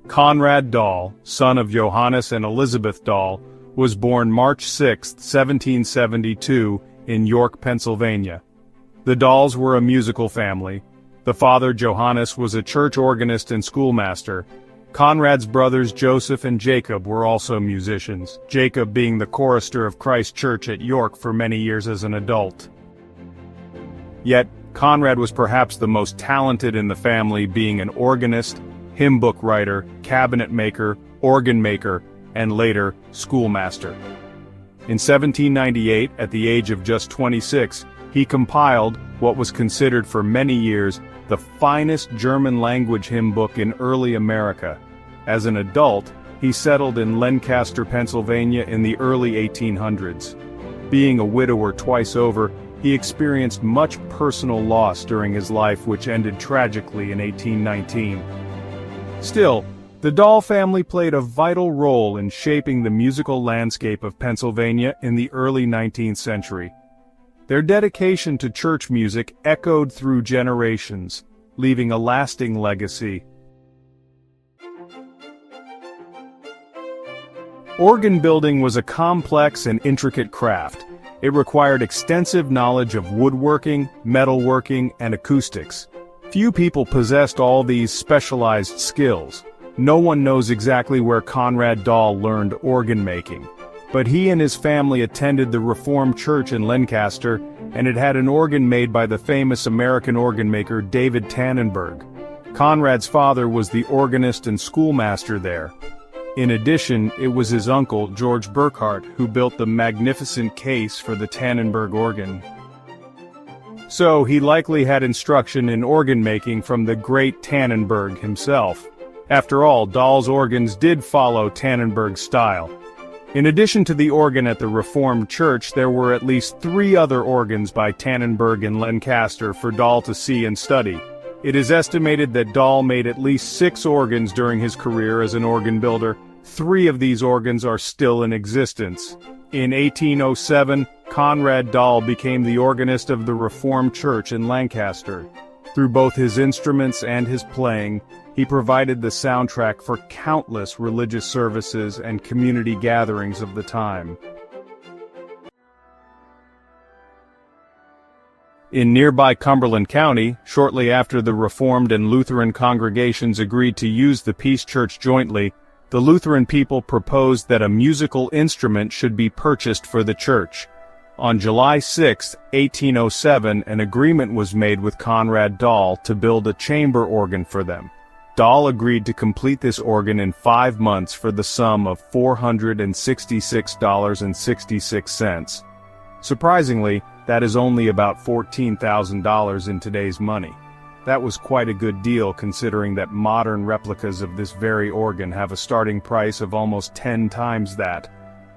Conrad Dahl, son of Johannes and Elizabeth Dahl, was born March 6, 1772, in York, Pennsylvania. The Dahls were a musical family. The father, Johannes, was a church organist and schoolmaster. Conrad's brothers Joseph and Jacob were also musicians, Jacob being the chorister of Christ Church at York for many years as an adult. Yet, Conrad was perhaps the most talented in the family, being an organist, hymn book writer, cabinet maker, organ maker, and later, schoolmaster. In 1798, at the age of just 26, he compiled what was considered for many years the finest German-language hymn book in early America. As an adult, he settled in Lancaster, Pennsylvania in the early 1800s. Being a widower twice over, he experienced much personal loss during his life, which ended tragically in 1819. Still, the Dahl family played a vital role in shaping the musical landscape of Pennsylvania in the early 19th century. Their dedication to church music echoed through generations, leaving a lasting legacy. Organ building was a complex and intricate craft. It required extensive knowledge of woodworking, metalworking, and acoustics. Few people possessed all these specialized skills. No one knows exactly where Conrad Dahl learned organ making. But he and his family attended the Reformed Church in Lancaster, and it had an organ made by the famous American organ maker David Tannenberg. Conrad's father was the organist and schoolmaster there. In addition, it was his uncle, George Burkhart, who built the magnificent case for the Tannenberg organ. So he likely had instruction in organ making from the great Tannenberg himself. After all, Dahl's organs did follow Tannenberg's style. In addition to the organ at the Reformed Church, there were at least 3 other organs by Tannenberg in Lancaster for Dahl to see and study. It is estimated that Dahl made at least 6 organs during his career as an organ builder. 3 of these organs are still in existence. In 1807, Conrad Dahl became the organist of the Reformed Church in Lancaster. Through both his instruments and his playing, he provided the soundtrack for countless religious services and community gatherings of the time. In nearby Cumberland County, shortly after the Reformed and Lutheran congregations agreed to use the Peace Church jointly, the Lutheran people proposed that a musical instrument should be purchased for the church. On July 6, 1807, an agreement was made with Conrad Dahl to build a chamber organ for them. Dahl agreed to complete this organ in 5 months for the sum of $466.66. Surprisingly, that is only about $14,000 in today's money. That was quite a good deal considering that modern replicas of this very organ have a starting price of almost 10 times that.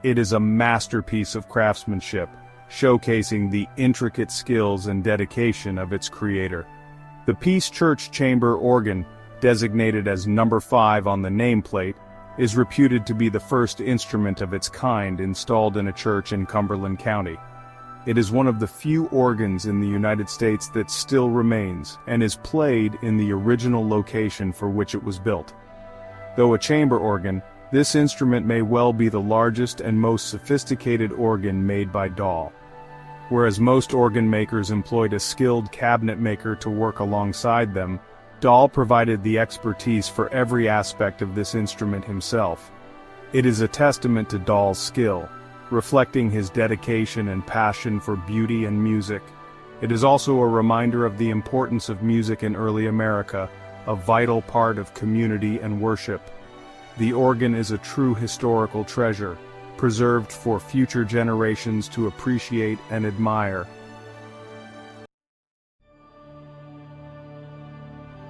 It is a masterpiece of craftsmanship, showcasing the intricate skills and dedication of its creator. The Peace Church chamber organ, designated as number 5 on the nameplate, is reputed to be the first instrument of its kind installed in a church in Cumberland County. It is one of the few organs in the United States that still remains, and is played in the original location for which it was built. Though a chamber organ, this instrument may well be the largest and most sophisticated organ made by Dahl. Whereas most organ makers employed a skilled cabinet maker to work alongside them, Dahl provided the expertise for every aspect of this instrument himself. It is a testament to Dahl's skill, reflecting his dedication and passion for beauty and music. It is also a reminder of the importance of music in early America, a vital part of community and worship. The organ is a true historical treasure, preserved for future generations to appreciate and admire.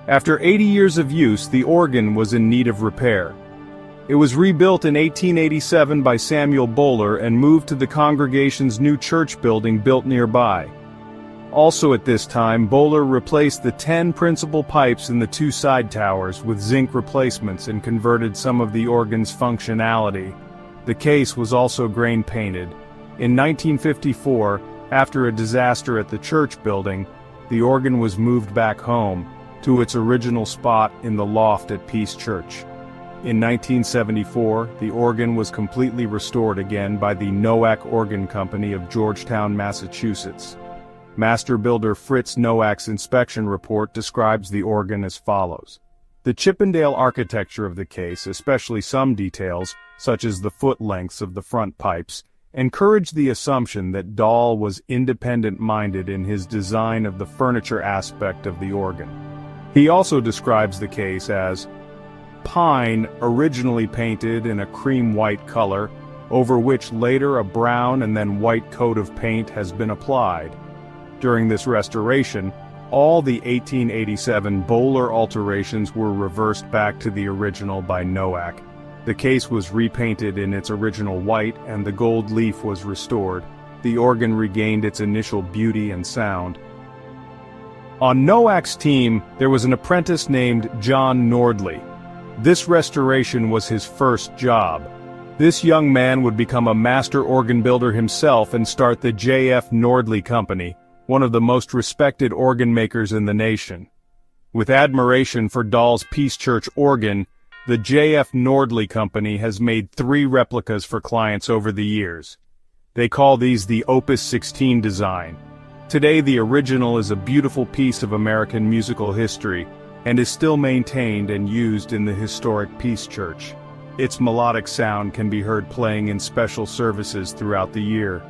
After 80 years of use, the organ was in need of repair. It was rebuilt in 1887 by Samuel Bowler and moved to the congregation's new church building built nearby. Also at this time, Bowler replaced the 10 principal pipes in the 2 side towers with zinc replacements and converted some of the organ's functionality. The case was also grain painted. In 1954, after a disaster at the church building, the organ was moved back home, to its original spot in the loft at Peace Church. In 1974, the organ was completely restored again by the Nowak Organ Company of Georgetown, Massachusetts. Master builder Fritz Nowak's inspection report describes the organ as follows. The Chippendale architecture of the case, especially some details, such as the foot lengths of the front pipes, encouraged the assumption that Dahl was independent-minded in his design of the furniture aspect of the organ. He also describes the case as pine, originally painted in a cream-white color, over which later a brown and then white coat of paint has been applied. During this restoration, all the 1887 Bowler alterations were reversed back to the original by Nowak. The case was repainted in its original white and the gold leaf was restored. The organ regained its initial beauty and sound. On Nowak's team, there was an apprentice named John Nordley. This restoration was his first job. This young man would become a master organ builder himself and start the J.F. Nordley Company, one of the most respected organ makers in the nation. With admiration for Dahl's Peace Church organ, the J.F. Nordley Company has made 3 replicas for clients over the years. They call these the Opus 16 design. Today the original is a beautiful piece of American musical history, and is still maintained and used in the historic Peace Church. Its melodic sound can be heard playing in special services throughout the year.